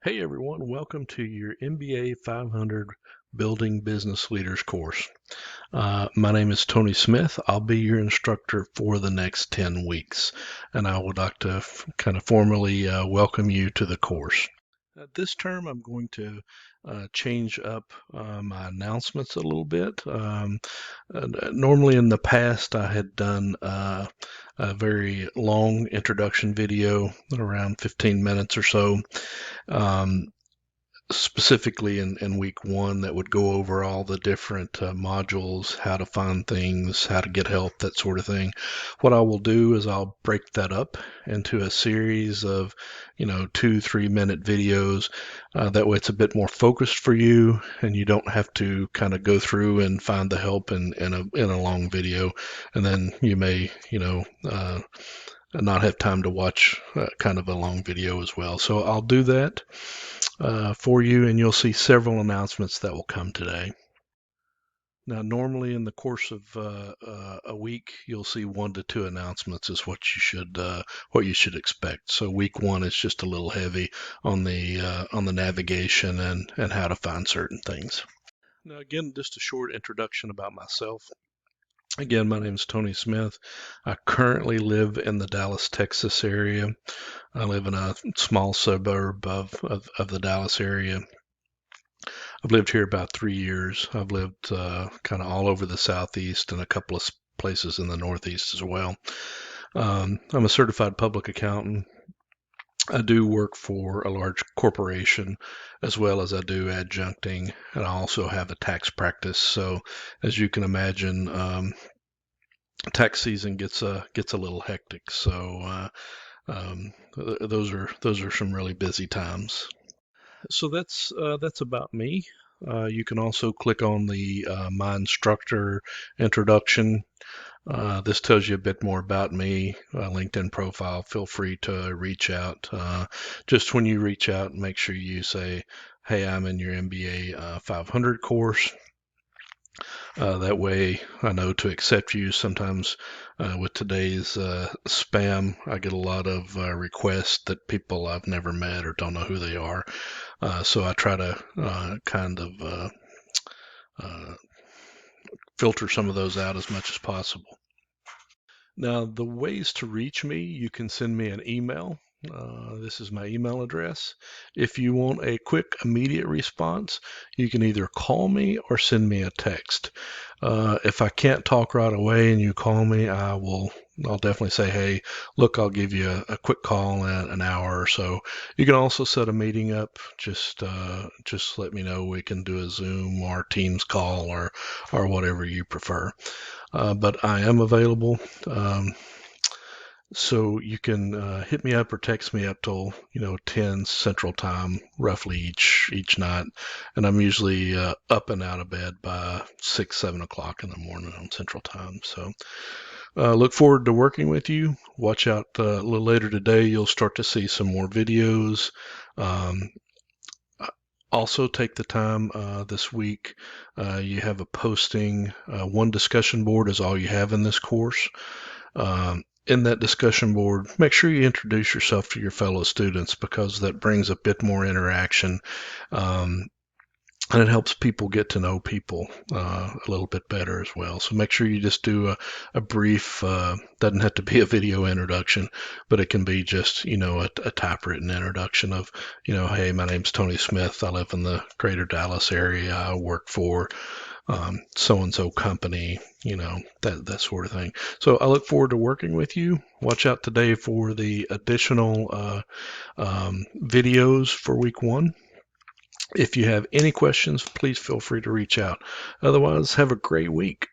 Hey everyone, welcome to your MBA 500 Building Business Leaders course. My name is Tony Smith. I'll be your instructor for the next 10 weeks, and I would like to kind of formally welcome you to the course. This term, I'm going to change up my announcements a little bit. Normally in the past, I had done a very long introduction video, around 15 minutes or so. Specifically in week one, that would go over all the different modules, how to find things, how to get help, that sort of thing. What I will do is I'll break that up into a series of 2-3 minute videos. That way it's a bit more focused for you, and you don't have to kind of go through and find the help in a long video, and then you may not have time to watch kind of a long video as well. So I'll do that for you, and you'll see several announcements that will come today. Now, normally in the course of a week, you'll see 1 to 2 announcements is what you should expect. So week one is just a little heavy on the navigation and how to find certain things. Now, again, just a short introduction about myself. Again, my name is Tony Smith. I currently live in the Dallas, Texas area. I live in a small suburb of the Dallas area. I've lived here about 3 years. I've lived kind of all over the Southeast and a couple of places in the Northeast as well. I'm a certified public accountant. I do work for a large corporation as well as I do adjuncting, and I also have a tax practice. So as you can imagine, tax season gets a little hectic. So those are some really busy times. So that's about me. You can also click on the My Instructor introduction. This tells you a bit more about me, LinkedIn profile. Feel free to reach out. Just when you reach out, make sure you say, hey, I'm in your MBA 500 course. That way I know to accept you. Sometimes with today's spam, I get a lot of requests that people I've never met or don't know who they are. So I try to kind of filter some of those out as much as possible. Now, the ways to reach me, you can send me an email. This is my email address. If you want a quick, immediate response, you can either call me or send me a text. If I can't talk right away and you call me, I'll definitely say, hey, look, I'll give you a quick call in an hour or so. You can also set a meeting up. Just let me know. We can do a Zoom or Teams call or whatever you prefer. But I am available. So you can hit me up or text me up till 10 Central Time, roughly each night, and I'm usually up and out of bed by 6-7 o'clock in the morning on Central Time. So look forward to working with you. Watch out a little later today. You'll start to see some more videos. Also take the time this week. You have a posting. One discussion board is all you have in this course. In that discussion board, make sure you introduce yourself to your fellow students, because that brings a bit more interaction, and it helps people get to know people a little bit better as well. So make sure you just do a brief, doesn't have to be a video introduction, but it can be just, a typewritten introduction of, hey, my name's Tony Smith. I live in the greater Dallas area. I work for so-and-so company, that sort of thing. So I look forward to working with you. Watch out today for the additional videos for week one. If you have any questions, please feel free to reach out. Otherwise, have a great week.